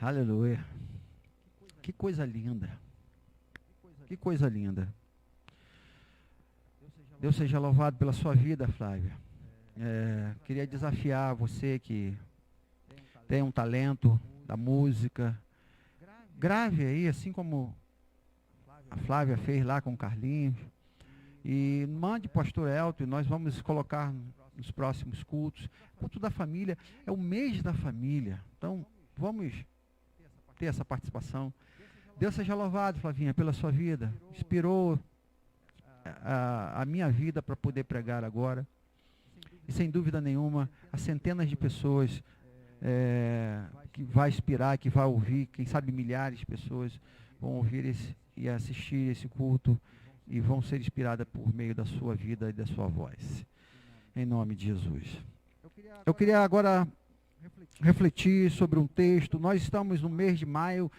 Aleluia. Que coisa linda. Que coisa linda. Deus seja louvado pela sua vida, Flávia. Queria desafiar você que tem um talento da música. Grave aí, assim como a Flávia fez lá com o Carlinhos. E mande para o pastor Elton, e nós vamos colocar nos próximos cultos. Culto da família, é o mês da família. Então, vamos ter essa participação. Deus seja louvado, Flavinha, pela sua vida. Inspirou a minha vida para poder pregar agora. E sem dúvida nenhuma, as centenas de pessoas que vai inspirar, que vai ouvir, quem sabe milhares de pessoas vão ouvir e assistir esse culto e vão ser inspiradas por meio da sua vida e da sua voz. Em nome de Jesus. Eu queria agora refletir sobre um texto. Nós estamos no mês de maio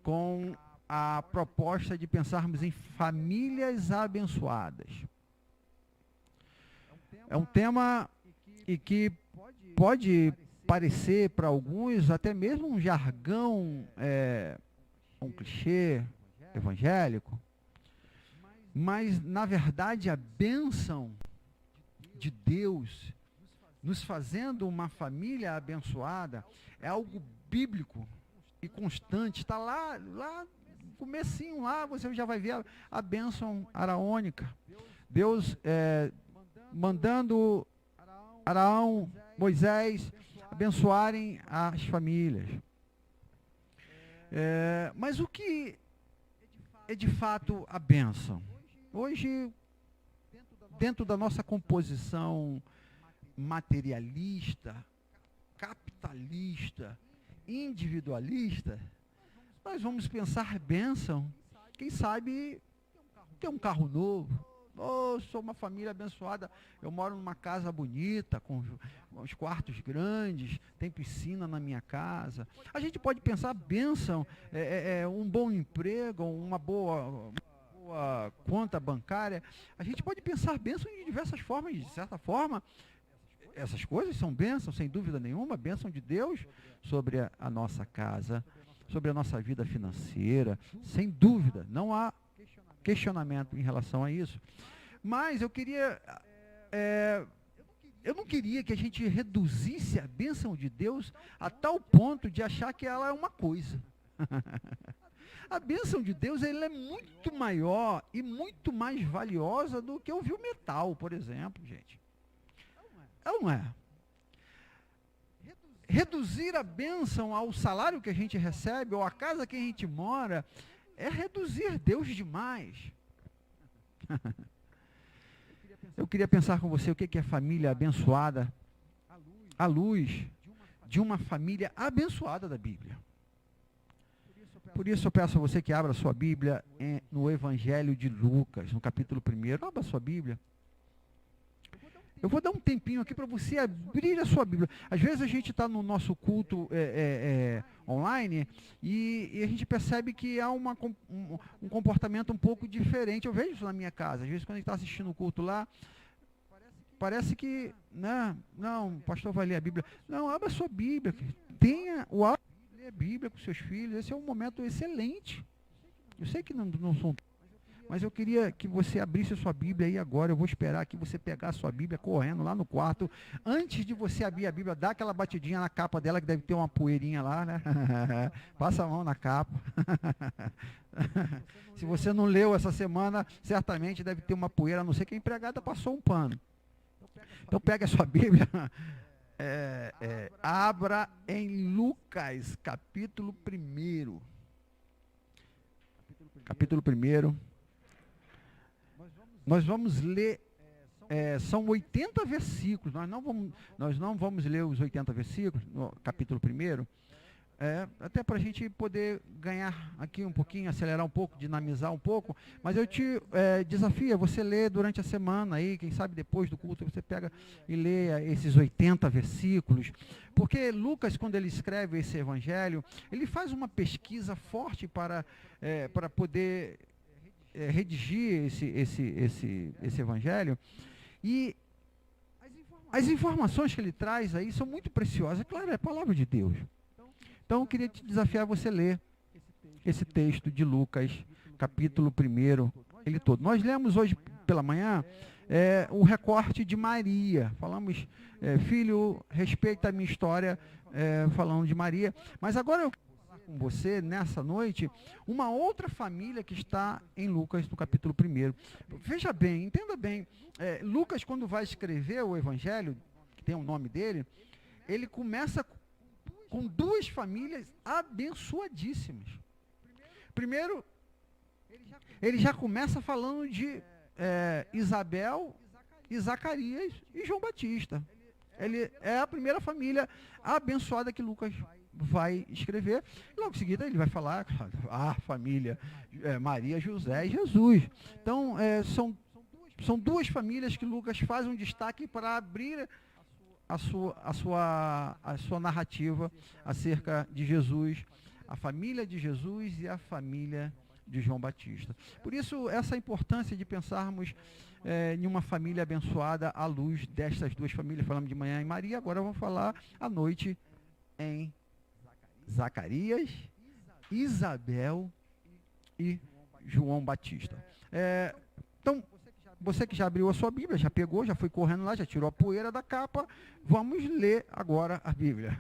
com a proposta de pensarmos em famílias abençoadas. É um tema e que pode parecer para alguns até mesmo um jargão, um clichê evangélico, mas na verdade a bênção de Deus nos fazendo uma família abençoada é algo bíblico e constante. Está lá no comecinho, lá você já vai ver a bênção araônica. Deus mandando Araão, Moisés abençoarem as famílias. Mas o que é de fato a bênção? Hoje, dentro da nossa composição materialista, capitalista, individualista, nós vamos pensar bênção. Quem sabe ter um carro novo. Sou uma família abençoada, eu moro numa casa bonita, com os quartos grandes, tem piscina na minha casa. A gente pode pensar bênção, um bom emprego, uma boa conta bancária. A gente pode pensar bênção de diversas formas, de certa forma. Essas coisas são bênçãos, sem dúvida nenhuma, bênção de Deus sobre a nossa casa, sobre a nossa vida financeira, sem dúvida, não há questionamento em relação a isso. Mas eu não queria que a gente reduzisse a bênção de Deus a tal ponto de achar que ela é uma coisa. A bênção de Deus, ela é muito maior e muito mais valiosa do que o fio metal, por exemplo, gente. Ela não é. Reduzir a bênção ao salário que a gente recebe ou à casa que a gente mora é reduzir Deus demais. Eu queria pensar com você o que é família abençoada à luz de uma família abençoada da Bíblia. Por isso eu peço a você que abra a sua Bíblia no Evangelho de Lucas, no capítulo 1. Abra a sua Bíblia. Eu vou dar um tempinho aqui para você abrir a sua Bíblia. Às vezes a gente está no nosso culto online e a gente percebe que há um comportamento um pouco diferente. Eu vejo isso na minha casa. Às vezes quando a gente está assistindo o culto lá, parece que, não, o pastor vai ler a Bíblia. Não, abra a sua Bíblia. Tenha o hábito de ler a Bíblia com seus filhos. Esse é um momento excelente. Eu sei que não são... Mas eu queria que você abrisse a sua Bíblia aí agora. Eu vou esperar que você pegar a sua Bíblia correndo lá no quarto. Antes de você abrir a Bíblia, dá aquela batidinha na capa dela, que deve ter uma poeirinha lá, né? Passa a mão na capa. Se você não leu essa semana, certamente deve ter uma poeira, a não ser que a empregada passou um pano. Então pega a sua Bíblia. Abra em Lucas, capítulo 1. Capítulo 1. Nós vamos ler, são 80 versículos, nós não vamos ler os 80 versículos, no capítulo 1, até para a gente poder ganhar aqui um pouquinho, acelerar um pouco, dinamizar um pouco, mas eu te desafio a você ler durante a semana aí, quem sabe depois do culto você pega e lê esses 80 versículos, porque Lucas, quando ele escreve esse evangelho, ele faz uma pesquisa forte para poder... redigir esse evangelho, e as informações que ele traz aí são muito preciosas. Claro, é a palavra de Deus. Então, eu queria te desafiar a você ler esse texto de Lucas, capítulo 1, ele todo. Nós lemos hoje pela manhã o recorte de Maria. Falamos, filho, respeita a minha história, falando de Maria. Mas agora eu quero falar com você, nessa noite, uma outra família que está em Lucas, no capítulo 1. Veja bem, entenda bem. Lucas, quando vai escrever o evangelho, que tem o nome dele, ele começa com duas famílias abençoadíssimas. Primeiro, ele já começa falando de Isabel e Zacarias e João Batista. Ele é a primeira família abençoada que Lucas vai escrever. Logo em seguida ele vai falar a família Maria, José e Jesus. Então, são duas famílias que Lucas faz um destaque para abrir a sua narrativa acerca de Jesus, a família de Jesus e a família de João Batista. Por isso, essa importância de pensarmos em uma família abençoada à luz destas duas famílias. Falamos de manhã em Maria, agora vamos falar à noite em Zacarias, Isabel e João Batista. Então, você que já abriu a sua Bíblia, já pegou, já foi correndo lá, já tirou a poeira da capa, vamos ler agora a Bíblia.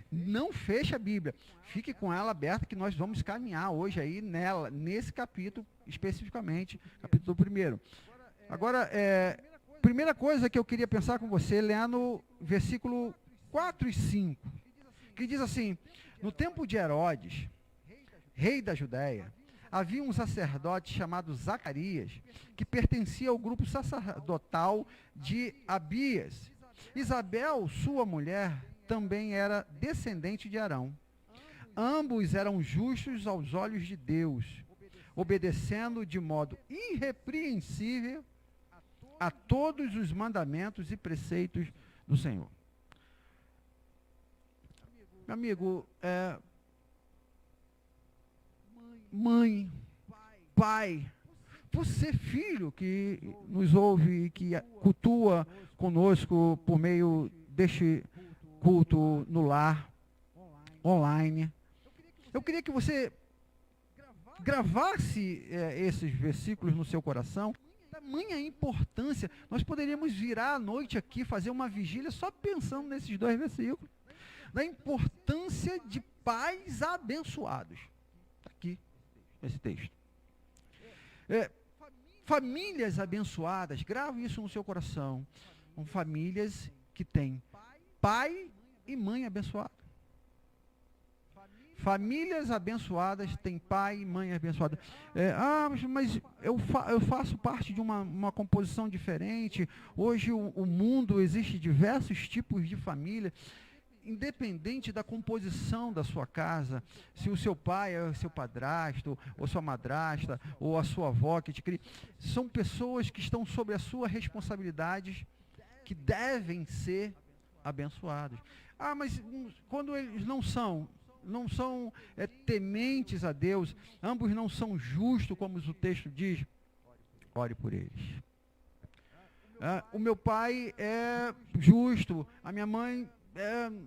Não feche a Bíblia, fique com ela aberta que nós vamos caminhar hoje aí nela, nesse capítulo especificamente, capítulo 1. Agora, primeira coisa que eu queria pensar com você, lendo versículo 4 e 5, que diz assim: no tempo de Herodes, rei da Judéia, havia um sacerdote chamado Zacarias, que pertencia ao grupo sacerdotal de Abias. Isabel, sua mulher, também era descendente de Arão. Ambos eram justos aos olhos de Deus, obedecendo de modo irrepreensível a todos os mandamentos e preceitos do Senhor. Meu amigo, mãe, pai, você filho que nos ouve e que cultua conosco por meio deste culto no lar, online, eu queria que você gravasse esses versículos no seu coração. Tamanha importância, nós poderíamos virar à noite aqui, fazer uma vigília só pensando nesses dois versículos, da importância de pais abençoados. Está aqui esse texto. Famílias abençoadas, grave isso no seu coração. São famílias que têm pai e mãe abençoados. Famílias abençoadas têm pai e mãe abençoada. Mas eu faço parte de uma composição diferente. Hoje o mundo existe diversos tipos de família. Independente da composição da sua casa, se o seu pai é seu padrasto, ou sua madrasta, ou a sua avó que te cria, são pessoas que estão sob a sua responsabilidade, que devem ser abençoados. Mas quando eles não são tementes a Deus, ambos não são justos, como o texto diz, ore por eles. O meu pai é justo, a minha mãe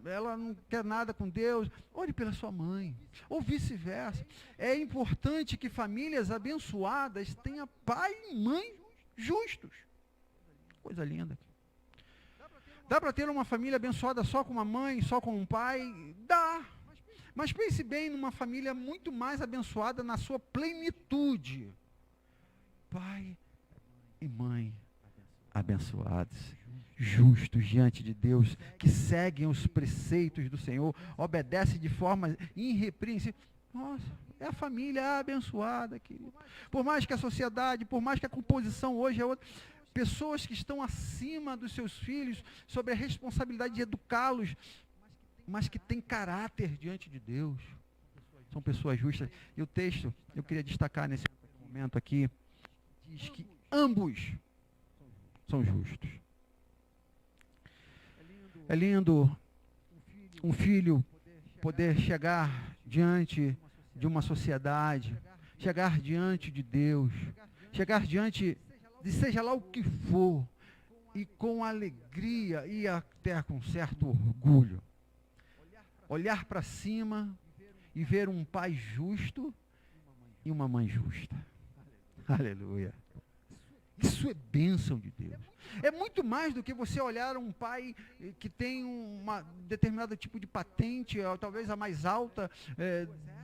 ela não quer nada com Deus, ore pela sua mãe, ou vice-versa. É importante que famílias abençoadas tenham pai e mãe justos. Coisa linda. Dá para ter uma família abençoada só com uma mãe, só com um pai? Dá. Mas pense bem numa família muito mais abençoada na sua plenitude. Pai e mãe abençoados, justos diante de Deus, que seguem os preceitos do Senhor, obedecem de forma irrepreensível. Nossa, é a família abençoada, querido. Por mais que a sociedade, por mais que a composição hoje é outra, pessoas que estão acima dos seus filhos, sobre a responsabilidade de educá-los, mas que têm caráter diante de Deus, são pessoas justas. E o texto, eu queria destacar nesse momento aqui, diz que ambos são justos. É lindo um filho poder chegar diante de uma sociedade, chegar diante de Deus, chegar diante de seja lá o que for, e com alegria e até com certo orgulho, olhar para cima e ver um pai justo e uma mãe justa. Aleluia. Isso é bênção de Deus. É muito mais do que você olhar um pai que tem um determinado tipo de patente, ou talvez a mais alta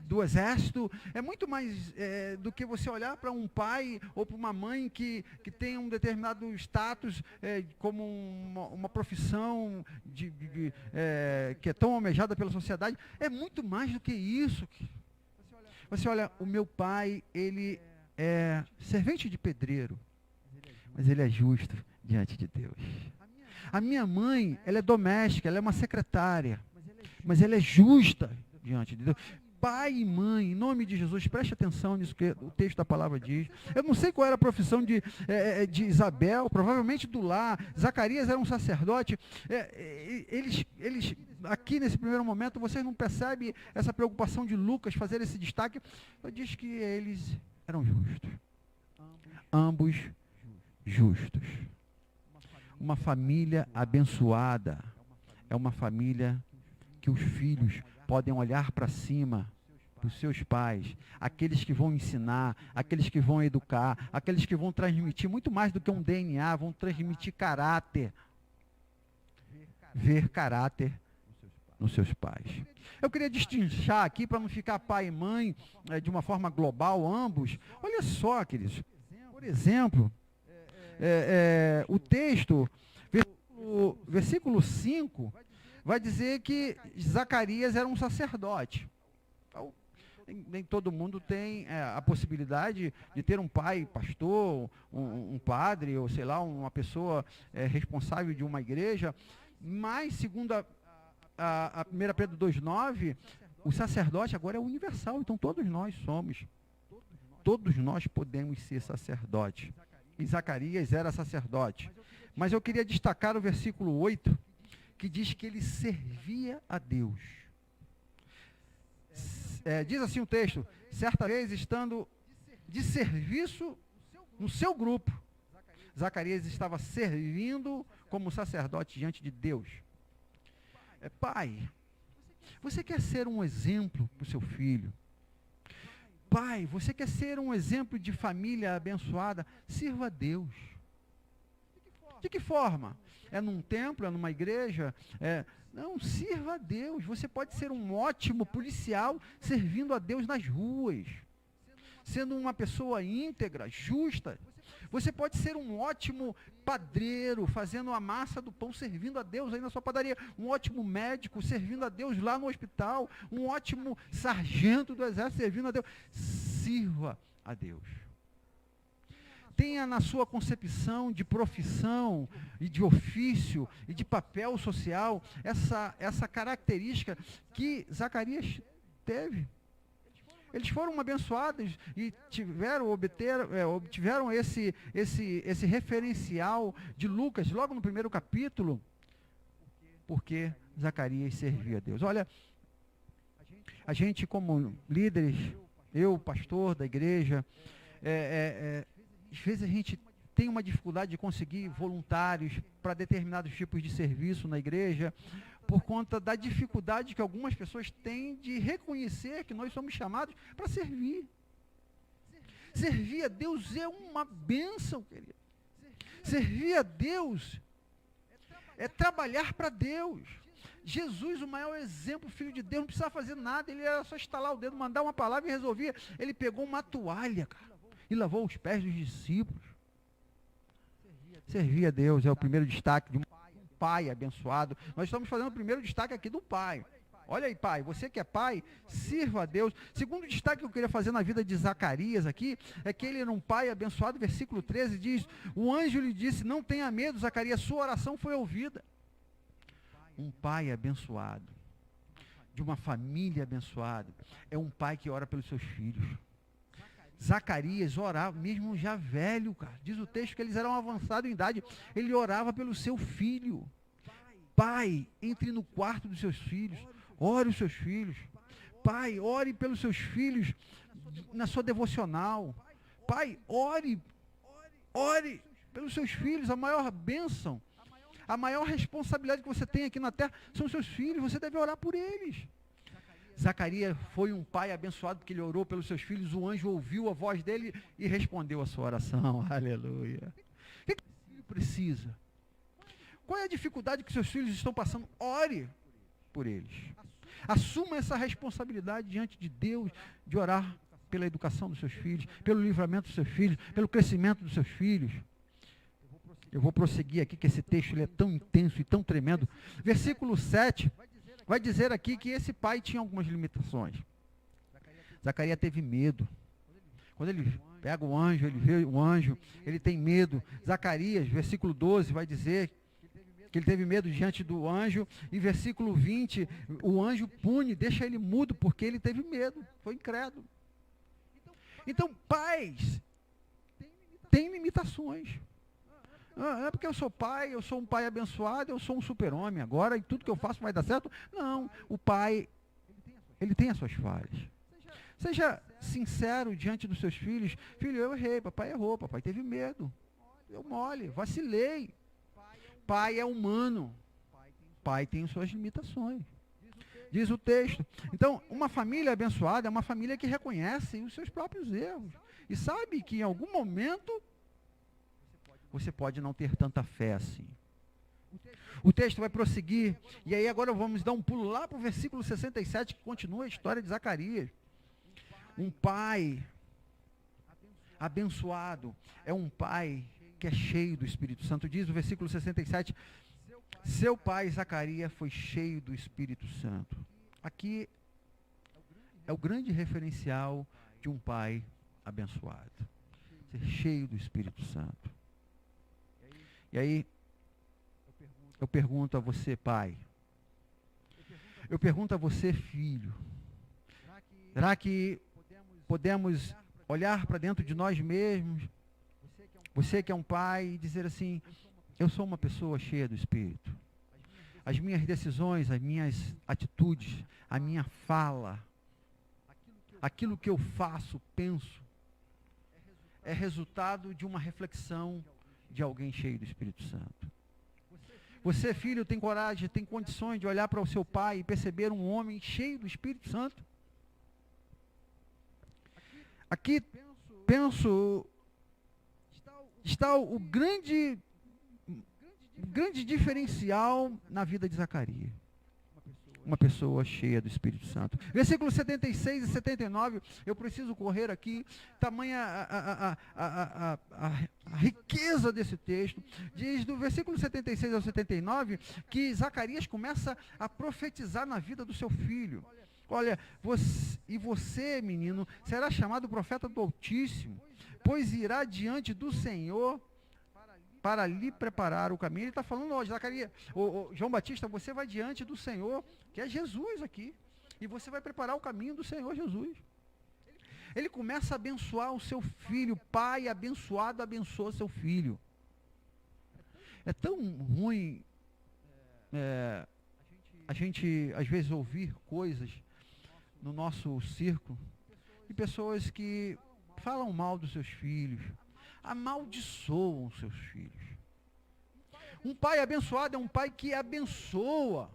do exército. É muito mais do que você olhar para um pai ou para uma mãe que tem um determinado status, como uma profissão que é tão almejada pela sociedade. É muito mais do que isso. Você olha, o meu pai, ele é servente de pedreiro, mas ele é justo diante de Deus. A minha mãe, ela é doméstica, ela é uma secretária, mas ela é justa diante de Deus. Pai e mãe, em nome de Jesus, preste atenção nisso que o texto da palavra diz. Eu não sei qual era a profissão de Isabel, provavelmente do lar. Zacarias era um sacerdote. Eles, aqui nesse primeiro momento, vocês não percebem essa preocupação de Lucas fazer esse destaque. Ele diz que eles eram justos. Ambos justos. Uma família abençoada é uma família que os filhos podem olhar para cima dos seus pais, aqueles que vão ensinar, aqueles que vão educar, aqueles que vão transmitir muito mais do que um DNA, vão transmitir caráter. Ver caráter nos seus pais. Eu queria destrinchar aqui, para não ficar pai e mãe de uma forma global, ambos. Olha só, queridos, por exemplo, o texto, versículo 5, vai dizer que Zacarias era um sacerdote. Então, nem todo mundo tem a possibilidade de ter um pai pastor, um padre, ou sei lá, uma pessoa responsável de uma igreja, mas segundo a 1 Pedro 2,9, o sacerdote agora é universal, então todos nós somos, todos nós podemos ser sacerdotes. E Zacarias era sacerdote. Mas eu queria destacar o versículo 8, que diz que ele servia a Deus. Diz assim o texto: certa vez, estando de serviço no seu grupo, Zacarias estava servindo como sacerdote diante de Deus. Pai, você quer ser um exemplo para o seu filho? Pai, você quer ser um exemplo de família abençoada? Sirva a Deus. De que forma? É num templo, é numa igreja? Não, sirva a Deus. Você pode ser um ótimo policial servindo a Deus nas ruas, sendo uma pessoa íntegra, justa. Você pode ser um ótimo padreiro, fazendo a massa do pão, servindo a Deus aí na sua padaria. Um ótimo médico, servindo a Deus lá no hospital. Um ótimo sargento do exército, servindo a Deus. Sirva a Deus. Tenha na sua concepção de profissão e de ofício e de papel social essa característica que Zacarias teve. Eles foram abençoados e obtiveram esse referencial de Lucas, logo no primeiro capítulo, porque Zacarias servia a Deus. Olha, a gente como líderes, eu, pastor da igreja, às vezes a gente tem uma dificuldade de conseguir voluntários para determinados tipos de serviço na igreja, por conta da dificuldade que algumas pessoas têm de reconhecer que nós somos chamados para servir. Servir a Deus é uma bênção, querido. Servir a Deus é trabalhar para Deus. Jesus, o maior exemplo, filho de Deus, não precisava fazer nada, ele era só estalar o dedo, mandar uma palavra e resolvia. Ele pegou uma toalha, cara, e lavou os pés dos discípulos. Servir a Deus é o primeiro destaque de um pai abençoado. Nós estamos fazendo o primeiro destaque aqui do pai. Olha aí, pai, você que é pai, sirva a Deus. Segundo destaque que eu queria fazer na vida de Zacarias aqui, é que ele era um pai abençoado. Versículo 13 diz: o anjo lhe disse, não tenha medo, Zacarias, sua oração foi ouvida. Um pai abençoado, de uma família abençoada, é um pai que ora pelos seus filhos. Zacarias orava, mesmo já velho, cara. Diz o texto que eles eram avançados em idade. Ele orava pelo seu filho. Pai, entre no quarto dos seus filhos. Ore os seus filhos. Pai, ore pelos seus filhos na sua devocional. Pai, ore pelos seus filhos. A maior bênção, A maior responsabilidade que você tem aqui na terra são os seus filhos, você deve orar por eles. Zacarias foi um pai abençoado porque ele orou pelos seus filhos, o anjo ouviu a voz dele e respondeu a sua oração. Aleluia. O que o filho precisa? Qual é a dificuldade que seus filhos estão passando? Ore por eles. Assuma essa responsabilidade diante de Deus, de orar pela educação dos seus filhos, pelo livramento dos seus filhos, pelo crescimento dos seus filhos. Eu vou prosseguir aqui, que esse texto ele é tão intenso e tão tremendo. Versículo 7 vai dizer aqui que esse pai tinha algumas limitações. Zacarias teve medo. Quando ele pega o anjo, ele vê o anjo, ele tem medo. Zacarias, versículo 12, vai dizer que ele teve medo diante do anjo. E versículo 20, o anjo pune, deixa ele mudo, porque ele teve medo, foi incrédulo. Então, pais têm limitações. Não é porque eu sou pai, eu sou um pai abençoado, eu sou um super-homem agora, e tudo que eu faço vai dar certo. Não, o pai, ele tem as suas falhas. Seja sincero diante dos seus filhos. Filho, eu errei, papai errou, papai teve medo. Eu mole, vacilei. Pai é humano. Pai tem suas limitações. Diz o texto. Então, uma família abençoada é uma família que reconhece os seus próprios erros. E sabe que em algum momento você pode não ter tanta fé assim. O texto vai prosseguir. E aí agora vamos dar um pulo lá para o versículo 67, que continua a história de Zacarias. Um pai abençoado é um pai que é cheio do Espírito Santo. Diz o versículo 67, seu pai Zacarias foi cheio do Espírito Santo. Aqui é o grande referencial de um pai abençoado. Ser cheio do Espírito Santo. E aí, eu pergunto a você, pai. Eu pergunto a você, filho. Será que podemos olhar para dentro de nós mesmos, você que é um pai, e dizer assim, eu sou uma pessoa cheia do Espírito. As minhas decisões, as minhas atitudes, a minha fala, aquilo que eu faço, penso, é resultado de uma reflexão de alguém cheio do Espírito Santo. Você, filho, tem coragem, tem condições de olhar para o seu pai e perceber um homem cheio do Espírito Santo? Aqui, penso, está o grande diferencial na vida de Zacarias. Uma pessoa cheia do Espírito Santo. Versículos 76 e 79, eu preciso correr aqui, tamanha a riqueza desse texto. Diz do versículo 76 ao 79, que Zacarias começa a profetizar na vida do seu filho. Olha, você, menino, será chamado profeta do Altíssimo, pois irá diante do Senhor para lhe preparar o caminho. Ele está falando, ó, Zacarias, João Batista, você vai diante do Senhor, que é Jesus aqui, e você vai preparar o caminho do Senhor Jesus. Ele começa a abençoar o seu filho. Pai abençoado abençoa seu filho. É tão ruim a gente, às vezes, ouvir coisas no nosso círculo de pessoas que falam mal dos seus filhos, amaldiçoam seus filhos. Um pai abençoado é um pai que abençoa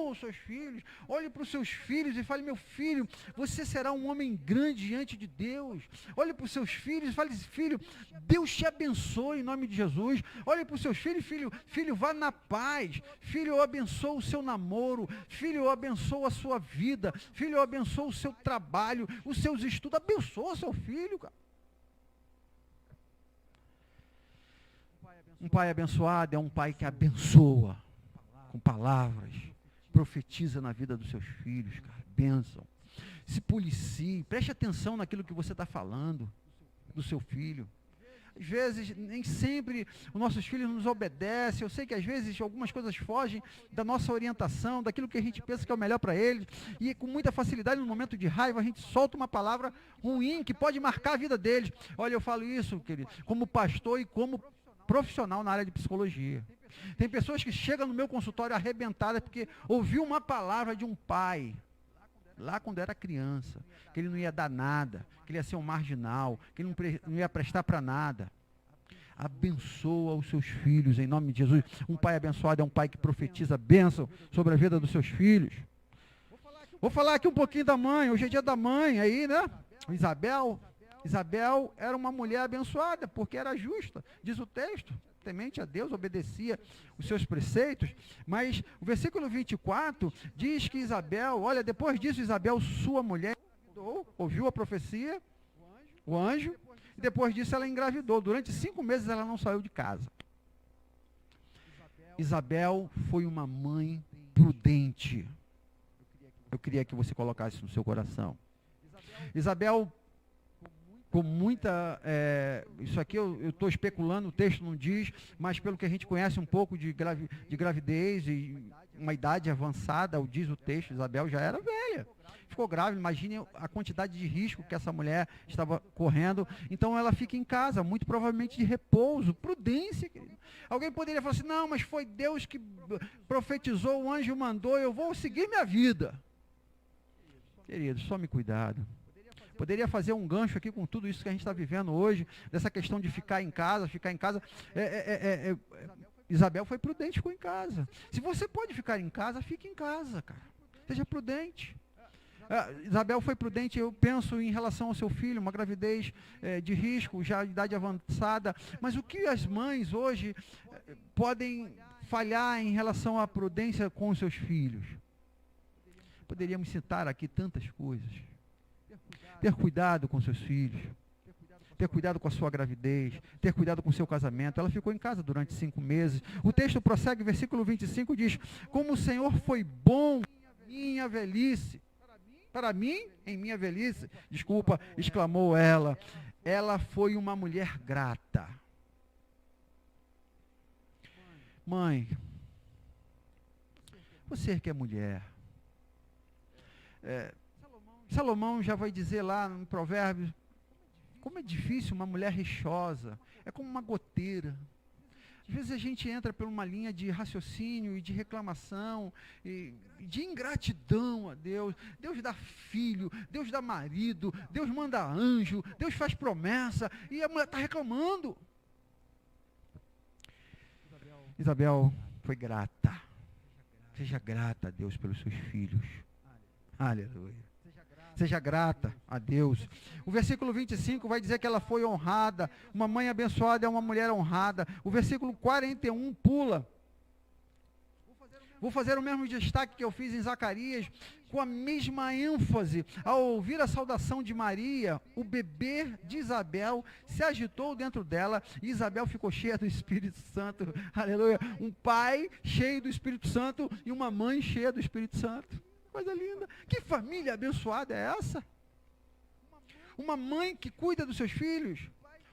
os seus filhos. Olhe para os seus filhos e fale, meu filho, você será um homem grande diante de Deus. Olhe para os seus filhos e fale, filho, Deus te abençoe em nome de Jesus. Olhe para os seus filhos, filho, vá na paz. Filho, eu abençoo o seu namoro. Filho, eu abençoo a sua vida. Filho, eu abençoo o seu trabalho, os seus estudos. Abençoa seu filho, cara. Um pai abençoado é um pai que abençoa com palavras, profetiza na vida dos seus filhos, cara, bênção. Se policie, preste atenção naquilo que você está falando do seu filho. Às vezes, nem sempre os nossos filhos nos obedecem. Eu sei que às vezes algumas coisas fogem da nossa orientação, daquilo que a gente pensa que é o melhor para eles. E com muita facilidade, no momento de raiva, a gente solta uma palavra ruim que pode marcar a vida deles. Olha, eu falo isso, querido, como pastor e como profissional na área de psicologia. Tem pessoas que chegam no meu consultório arrebentadas porque ouviu uma palavra de um pai, lá quando era criança, que ele não ia dar nada, que ele ia ser um marginal, que ele não ia prestar para nada. Abençoa os seus filhos, em nome de Jesus. Um pai abençoado é um pai que profetiza bênção sobre a vida dos seus filhos. Vou falar aqui um pouquinho da mãe. Hoje é dia da mãe aí, né? Isabel era uma mulher abençoada, porque era justa, diz o texto, temente a Deus, obedecia os seus preceitos, mas o versículo 24 diz que Isabel, olha, depois disso Isabel, sua mulher, ouviu a profecia, o anjo, e depois disso ela engravidou. Durante 5 meses ela não saiu de casa. Isabel foi uma mãe prudente. Eu queria que você colocasse isso no seu coração. Isabel, com muita, isso aqui eu estou especulando, o texto não diz, mas pelo que a gente conhece um pouco de gravidez e uma idade avançada, diz o texto, Isabel já era velha, ficou grávida. Imagine a quantidade de risco que essa mulher estava correndo. Então ela fica em casa, muito provavelmente de repouso, prudência, querido. Alguém poderia falar assim, não, mas foi Deus que profetizou, o anjo mandou, eu vou seguir minha vida. Querido, tome cuidado. Poderia fazer um gancho aqui com tudo isso que a gente está vivendo hoje, dessa questão de ficar em casa. Isabel foi prudente, ficou em casa. Se você pode ficar em casa, fique em casa, cara. Seja prudente. Isabel foi prudente, eu penso em relação ao seu filho, uma gravidez de risco, já de idade avançada. Mas o que as mães hoje podem falhar em relação à prudência com os seus filhos? Poderíamos citar aqui tantas coisas. Ter cuidado com seus filhos, ter cuidado com a sua gravidez, ter cuidado com o seu casamento. Ela ficou em casa durante 5 meses. O texto prossegue, versículo 25 diz, como o Senhor foi bom em minha velhice. Para mim, em minha velhice, desculpa, exclamou ela. Ela foi uma mulher grata. Mãe, você que é mulher, Salomão já vai dizer lá no Provérbios, como é difícil uma mulher rixosa, é como uma goteira. Às vezes a gente entra por uma linha de raciocínio e de reclamação, e de ingratidão a Deus. Deus dá filho, Deus dá marido, Deus manda anjo, Deus faz promessa, e a mulher está reclamando. Isabel foi grata. Seja grata a Deus pelos seus filhos. Aleluia. Seja grata a Deus. O versículo 25 vai dizer que ela foi honrada. Uma mãe abençoada é uma mulher honrada. O versículo 41 pula. Vou fazer o mesmo destaque que eu fiz em Zacarias, com a mesma ênfase. Ao ouvir a saudação de Maria, o bebê de Isabel se agitou dentro dela e Isabel ficou cheia do Espírito Santo. Aleluia. Um pai cheio do Espírito Santo e uma mãe cheia do Espírito Santo. Coisa linda. Que família abençoada é essa? Uma mãe que cuida dos seus filhos,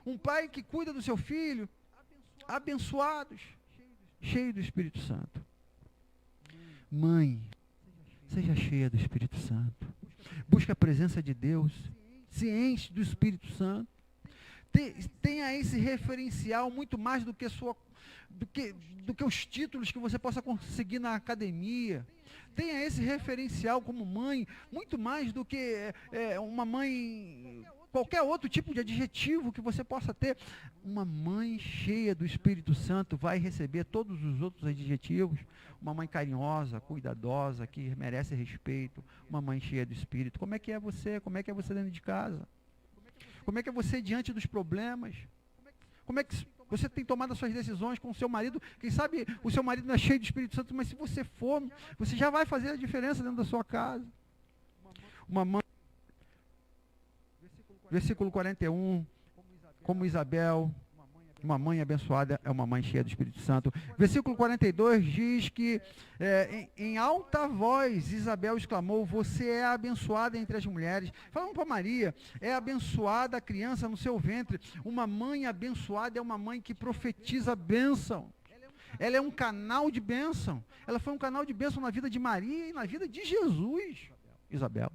um pai que cuida do seu filho, abençoados, cheio do Espírito Santo. Mãe, seja cheia do Espírito Santo. Busque a presença de Deus, se enche do Espírito Santo. Tenha esse referencial muito mais do que os títulos que você possa conseguir na academia. Tenha esse referencial como mãe, muito mais do que uma mãe, qualquer outro tipo de adjetivo que você possa ter. Uma mãe cheia do Espírito Santo vai receber todos os outros adjetivos. Uma mãe carinhosa, cuidadosa, que merece respeito. Uma mãe cheia do Espírito. Como é que é você? Como é que é você dentro de casa? Como é que é você diante dos problemas? Como é que você tem tomado as suas decisões com o seu marido? Quem sabe o seu marido não é cheio do Espírito Santo, mas se você for, você já vai fazer a diferença dentro da sua casa. Uma mãe, versículo 41, como Isabel, uma mãe abençoada é uma mãe cheia do Espírito Santo. Versículo 42 diz que em alta voz Isabel exclamou, você é abençoada entre as mulheres. Falando para Maria, é abençoada a criança no seu ventre. Uma mãe abençoada é uma mãe que profetiza bênção. Ela é um canal de bênção. Ela foi um canal de bênção na vida de Maria e na vida de Jesus. Isabel.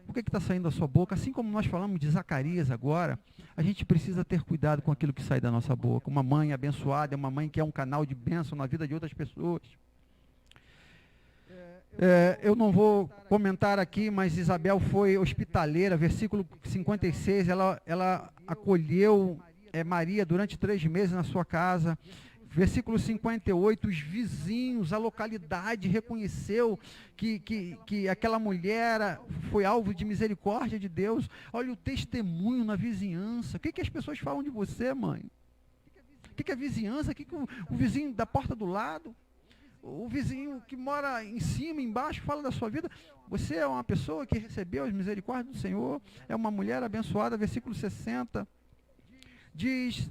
O que está saindo da sua boca? Assim como nós falamos de Zacarias agora, a gente precisa ter cuidado com aquilo que sai da nossa boca. Uma mãe abençoada é uma mãe que é um canal de bênção na vida de outras pessoas. Eu não vou comentar aqui, mas Isabel foi hospitaleira. Versículo 56, ela acolheu Maria durante 3 meses na sua casa. Versículo 58, os vizinhos, a localidade reconheceu que aquela mulher foi alvo de misericórdia de Deus. Olha o testemunho na vizinhança. O que as pessoas falam de você, mãe? O que a vizinhança? O que o vizinho da porta do lado? O vizinho que mora em cima, embaixo, fala da sua vida? Você é uma pessoa que recebeu as misericórdias do Senhor, é uma mulher abençoada. Versículo 60, diz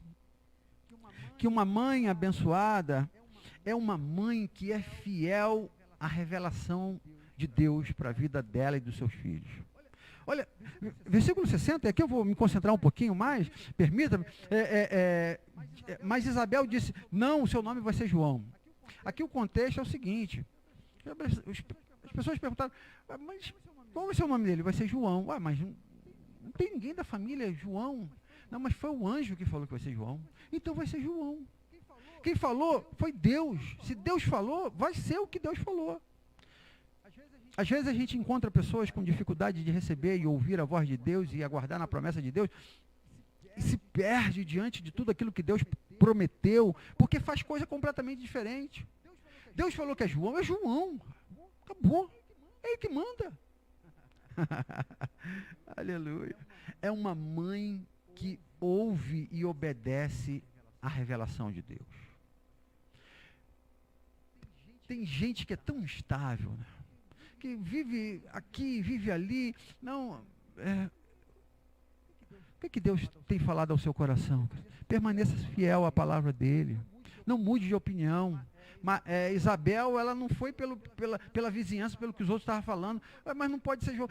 que uma mãe abençoada é uma mãe que é fiel à revelação de Deus para a vida dela e dos seus filhos. Olha, versículo 60, aqui eu vou me concentrar um pouquinho mais, permita-me, mas Isabel disse, não, o seu nome vai ser João. Aqui o contexto é o seguinte, as pessoas perguntaram, mas qual vai ser o nome dele? Vai ser João. Mas não tem ninguém da família João. Não, mas foi o anjo que falou que vai ser João. Então vai ser João. Quem falou foi Deus. Se Deus falou, vai ser o que Deus falou. Às vezes a gente encontra pessoas com dificuldade de receber e ouvir a voz de Deus e aguardar na promessa de Deus e se perde diante de tudo aquilo que Deus prometeu, porque faz coisa completamente diferente. Deus falou que é João. Acabou. É Ele que manda. Aleluia. É uma mãe que ouve e obedece à revelação de Deus. Tem gente que é tão instável, né? Que vive aqui, vive ali. Não, o que Deus tem falado ao seu coração? Permaneça fiel à palavra dele. Não mude de opinião. Isabel, ela não foi pela vizinhança, pelo que os outros estavam falando. Mas não pode ser João.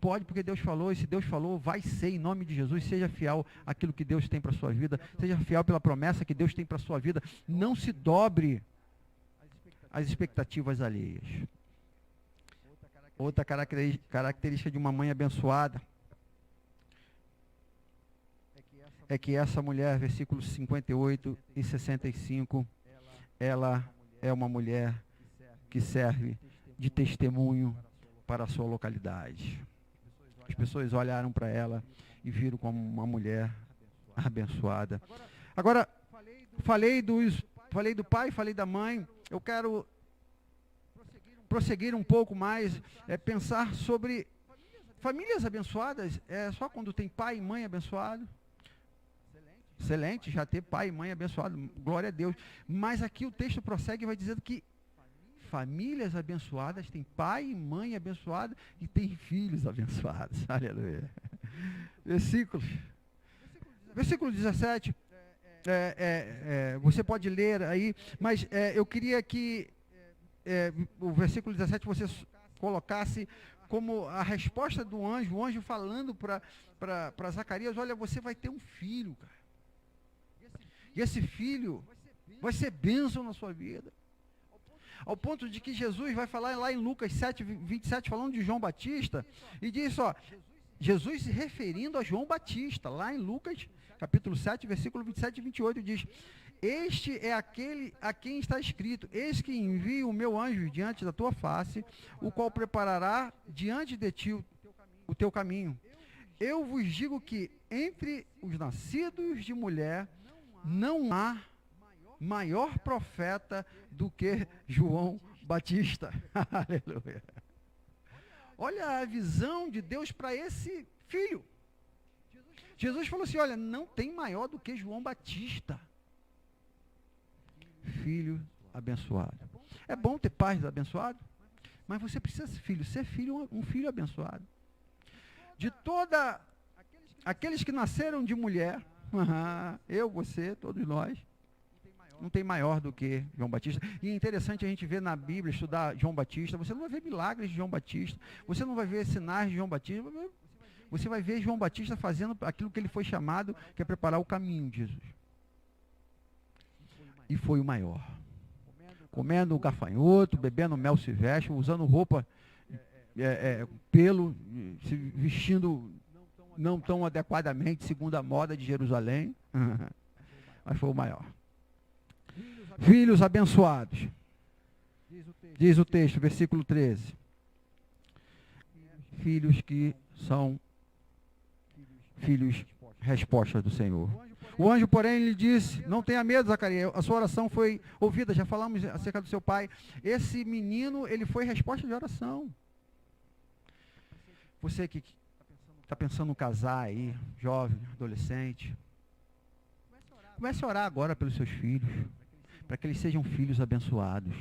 Pode, porque Deus falou, e se Deus falou, vai ser em nome de Jesus. Seja fiel àquilo que Deus tem para a sua vida, seja fiel pela promessa que Deus tem para a sua vida. Não se dobre às expectativas alheias. Outra característica de uma mãe abençoada é que essa mulher, versículos 58 e 65, ela é uma mulher que serve de testemunho para a sua localidade. As pessoas olharam para ela e viram como uma mulher abençoada. Agora, falei do pai, falei da mãe. Eu quero prosseguir um pouco mais, pensar sobre famílias abençoadas. É só quando tem pai e mãe abençoado. Excelente, já ter pai e mãe abençoado, glória a Deus. Mas aqui o texto prossegue e vai dizendo que famílias abençoadas têm pai e mãe abençoados e têm filhos abençoados. Aleluia. Versículo 17. Você pode ler aí, mas eu queria que o versículo 17 você colocasse como a resposta do anjo, o anjo falando para Zacarias, olha, você vai ter um filho, cara. E esse filho vai ser bênção na sua vida. Ao ponto de que Jesus vai falar lá em Lucas 7, 27, falando de João Batista, e diz, Jesus se referindo a João Batista, lá em Lucas, capítulo 7, versículo 27 e 28, diz, este é aquele a quem está escrito, eis que envio o meu anjo diante da tua face, o qual preparará diante de ti o teu caminho. Eu vos digo que entre os nascidos de mulher, não há maior profeta do que João Batista. Aleluia. Olha a visão de Deus para esse filho. Jesus falou assim, olha, não tem maior do que João Batista. Filho abençoado. É bom ter pais abençoados, mas você precisa ser um filho abençoado. De aqueles que nasceram de mulher, eu, você, todos nós, não tem maior do que João Batista. E é interessante a gente ver na Bíblia, estudar João Batista. Você não vai ver milagres de João Batista. Você não vai ver sinais de João Batista. Você vai ver João Batista fazendo aquilo que ele foi chamado, que é preparar o caminho de Jesus. E foi o maior. Comendo gafanhoto, bebendo mel silvestre, usando roupa, pelo, se vestindo não tão adequadamente, segundo a moda de Jerusalém. Mas foi o maior. Filhos abençoados. Diz o texto, versículo 13. Filhos que são filhos respostas do Senhor. O anjo, porém, lhe disse, não tenha medo, Zacarias, a sua oração foi ouvida, já falamos acerca do seu pai. Esse menino, ele foi resposta de oração. Você que está pensando em casar aí, jovem, adolescente, comece a orar agora pelos seus filhos, para que eles sejam filhos abençoados.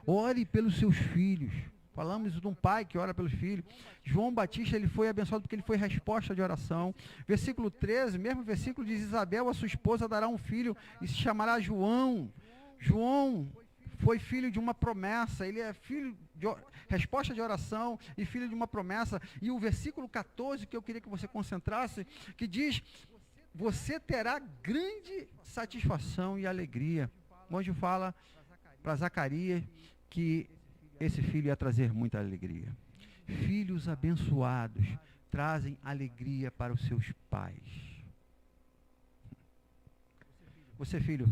Ore pelos seus filhos. Falamos de um pai que ora pelos filhos. João Batista, ele foi abençoado porque ele foi resposta de oração. Versículo 13, mesmo versículo diz, Isabel, a sua esposa, dará um filho e se chamará João. João foi filho de uma promessa, ele é filho de resposta de oração e filho de uma promessa. E o versículo 14, que eu queria que você concentrasse, que diz, você terá grande satisfação e alegria. O anjo fala para Zacarias que esse filho ia trazer muita alegria. Filhos abençoados trazem alegria para os seus pais. Você, filho,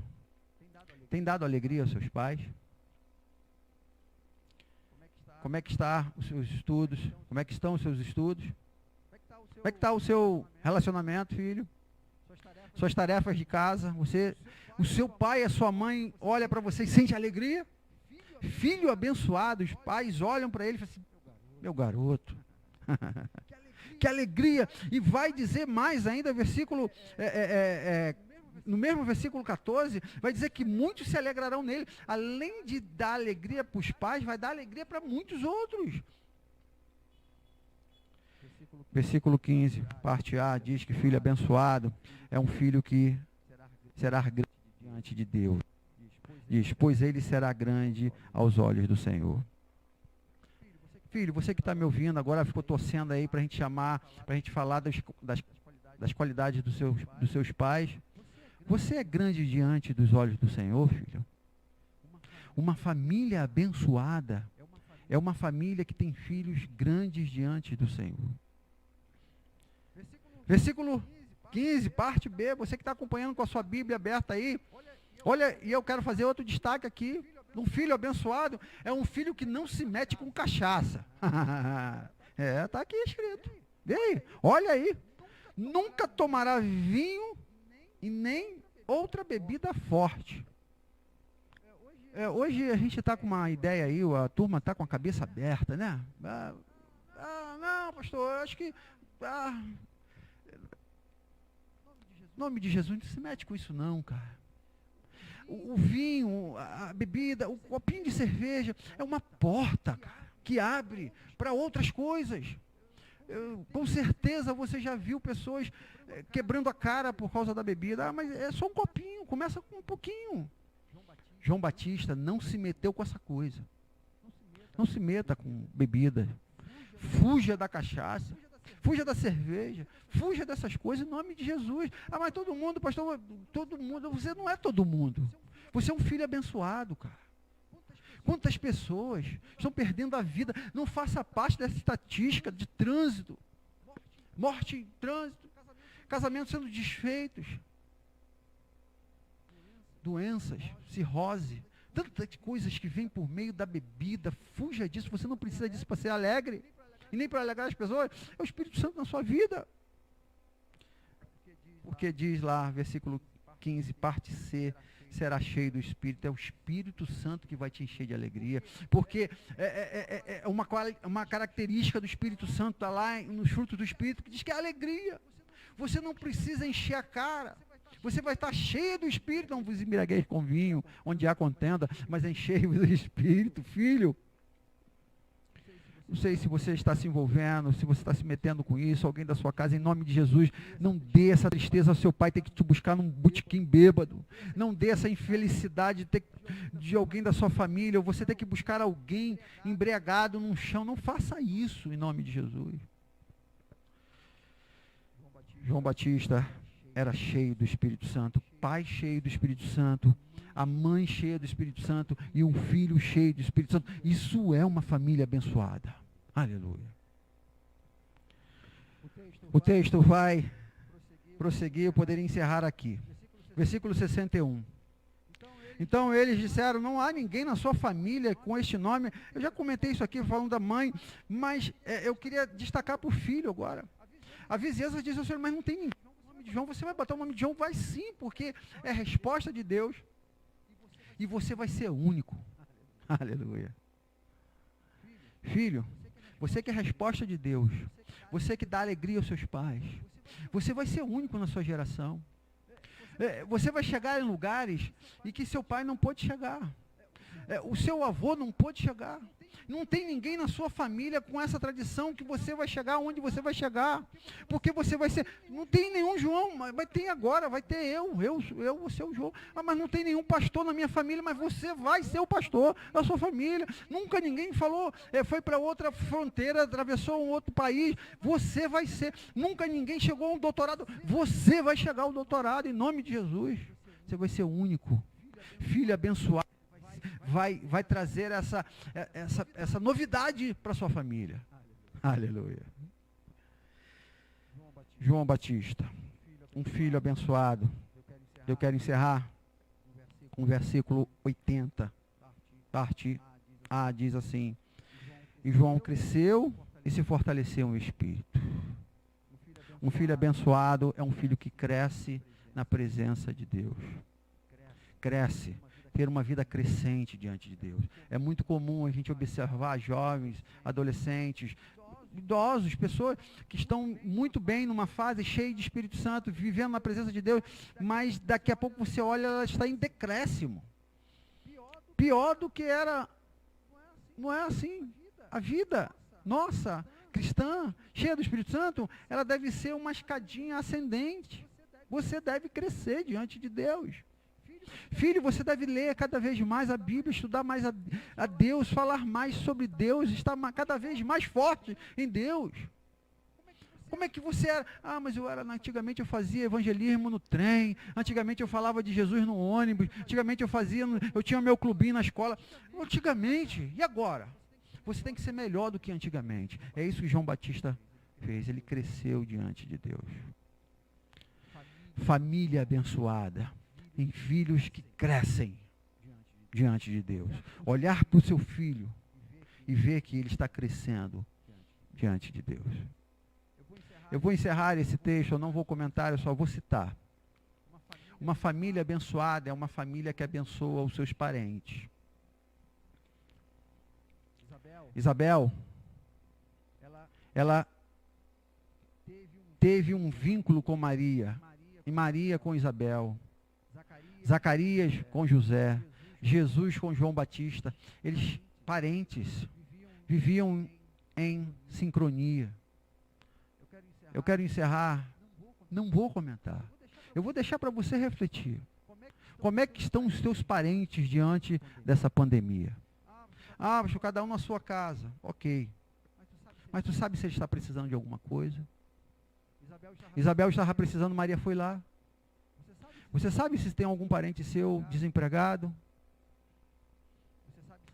tem dado alegria aos seus pais? Como é que está os seus estudos? Como é que estão os seus estudos? Como é que está o seu relacionamento, filho? Suas tarefas de casa? O seu pai e a sua mãe olham para você e sente alegria? Filho abençoado, os pais olham para ele e falam assim, meu garoto, que alegria. E vai dizer mais ainda, versículo, no mesmo versículo 14, vai dizer que muitos se alegrarão nele. Além de dar alegria para os pais, vai dar alegria para muitos outros. Versículo 15, parte A, diz que filho abençoado é um filho que será grande diante de Deus. Diz, pois ele será grande aos olhos do Senhor. Filho, você que está me ouvindo agora, ficou torcendo aí para a gente chamar, para a gente falar das qualidades dos seus pais. Você é grande diante dos olhos do Senhor, filho? Uma família abençoada é uma família que tem filhos grandes diante do Senhor. Versículo 15, parte B, você que está acompanhando com a sua Bíblia aberta aí, olha, e eu quero fazer outro destaque aqui. Um filho abençoado é um filho que não se mete com cachaça. Está aqui escrito. Vê aí, olha aí. Nunca tomará vinho e nem outra bebida forte. Hoje a gente está com uma ideia aí, a turma está com a cabeça aberta, né? Não, pastor, eu acho que... em nome de Jesus, não se mete com isso não, cara. O vinho, a bebida, o copinho de cerveja é uma porta, cara, que abre para outras coisas. Com certeza você já viu pessoas quebrando a cara por causa da bebida. Mas é só um copinho, começa com um pouquinho. João Batista não se meteu com essa coisa. Não se meta com bebida. Fuja da cachaça. Fuja da cerveja, fuja dessas coisas em nome de Jesus. Mas todo mundo, pastor, todo mundo, você não é todo mundo. Você é um filho abençoado, cara. Quantas pessoas estão perdendo a vida? Não faça parte dessa estatística de trânsito. Morte em trânsito, casamentos sendo desfeitos, doenças, cirrose, tantas coisas que vêm por meio da bebida. Fuja disso, você não precisa disso para ser alegre. E nem para alegrar as pessoas, é o Espírito Santo na sua vida. Porque diz lá, versículo 15, parte C, será cheio do Espírito. É o Espírito Santo que vai te encher de alegria. Porque uma característica do Espírito Santo, está lá nos frutos do Espírito, que diz que é alegria. Você não precisa encher a cara. Você vai estar cheio do Espírito. Não vos embriagueis com vinho, onde há contenda, mas enchei-vos do Espírito, filho. Não sei se você está se envolvendo, se você está se metendo com isso, alguém da sua casa, em nome de Jesus, não dê essa tristeza ao seu pai ter que te buscar num botequim bêbado. Não dê essa infelicidade de alguém da sua família, ou você ter que buscar alguém embriagado num chão. Não faça isso em nome de Jesus. João Batista era cheio do Espírito Santo, pai cheio do Espírito Santo, a mãe cheia do Espírito Santo e um filho cheio do Espírito Santo. Isso é uma família abençoada. Aleluia. O texto vai prosseguir, eu poderia encerrar aqui. Versículo 61. Então eles disseram, não há ninguém na sua família com este nome. Eu já comentei isso aqui falando da mãe, mas eu queria destacar para o filho agora. A vizinhança diz ao Senhor, mas não tem ninguém com o nome de João, você vai botar o nome de João? Vai sim, porque é a resposta de Deus. E você vai ser único. Aleluia. Filho, você que é a resposta de Deus, você que dá alegria aos seus pais, você vai ser único na sua geração. Você vai chegar em lugares em que seu pai não pôde chegar. O seu avô não pôde chegar. Não tem ninguém na sua família com essa tradição que você vai chegar onde você vai chegar. Porque você vai ser... Não tem nenhum João, mas tem agora, vai ter eu vou ser o João. Mas não tem nenhum pastor na minha família, mas você vai ser o pastor da sua família. Nunca ninguém falou, foi para outra fronteira, atravessou um outro país. Você vai ser. Nunca ninguém chegou a um doutorado. Você vai chegar ao doutorado em nome de Jesus. Você vai ser o único. Filho abençoado. Vai trazer essa novidade para sua família. Aleluia. João Batista, um filho abençoado. Eu quero encerrar com o versículo 80, parte A, diz assim: e João cresceu e se fortaleceu no Espírito. Um filho abençoado é um filho que cresce na presença de Deus. Cresce. Ter uma vida crescente diante de Deus. É muito comum a gente observar jovens, adolescentes, idosos, pessoas que estão muito bem numa fase cheia de Espírito Santo, vivendo na presença de Deus, mas daqui a pouco você olha, ela está em decréscimo. Pior do que era. Não é assim. A vida nossa, cristã, cheia do Espírito Santo, ela deve ser uma escadinha ascendente. Você deve crescer diante de Deus. Filho, você deve ler cada vez mais a Bíblia, estudar mais a Deus, falar mais sobre Deus, estar cada vez mais forte em Deus. Como é que você era? Mas antigamente eu fazia evangelismo no trem, antigamente eu falava de Jesus no ônibus, antigamente eu tinha meu clubinho na escola. Antigamente, e agora? Você tem que ser melhor do que antigamente. É isso que João Batista fez, ele cresceu diante de Deus. Família abençoada. Em filhos que crescem diante de Deus. Olhar para o seu filho e ver que ele está crescendo diante de Deus. Eu vou encerrar esse texto, eu não vou comentar, eu só vou citar. Uma família abençoada é uma família que abençoa os seus parentes. Isabel, ela teve um vínculo com Maria, e Maria com Isabel. Zacarias com José, Jesus com João Batista, eles, parentes, viviam em sincronia. Eu quero encerrar, não vou comentar, eu vou deixar para você refletir. Como é que estão os seus parentes diante dessa pandemia? Pastor, cada um na sua casa, ok. Mas tu sabe se ele está precisando de alguma coisa? Isabel estava precisando, Maria foi lá. Você sabe se tem algum parente seu desempregado?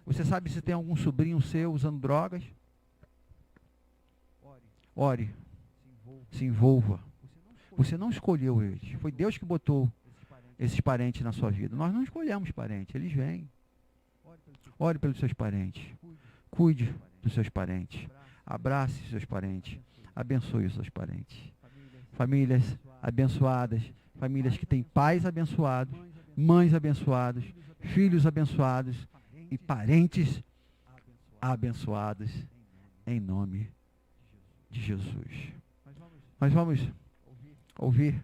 Você sabe se tem algum sobrinho seu usando drogas? Ore. Se envolva. Você não escolheu eles. Foi Deus que botou esses parentes na sua vida. Nós não escolhemos parentes, eles vêm. Ore pelos seus parentes. Cuide dos seus parentes. Abrace os seus parentes. Abençoe os seus parentes. Famílias abençoadas. Famílias que têm pais abençoados, mães abençoadas, filhos abençoados e parentes abençoados em nome de Jesus. Nós vamos ouvir.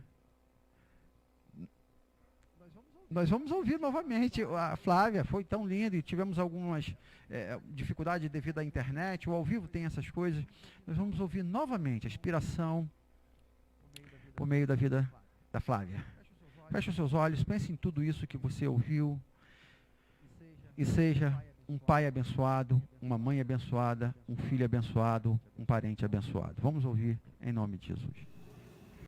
Nós vamos ouvir novamente a Flávia, foi tão lindo e tivemos algumas dificuldades devido à internet, o ao vivo tem essas coisas. Nós vamos ouvir novamente a inspiração por meio da vida da Flávia. Feche os seus olhos, pense em tudo isso que você ouviu e seja um pai abençoado, uma mãe abençoada, um filho abençoado, um parente abençoado. Vamos ouvir em nome de Jesus.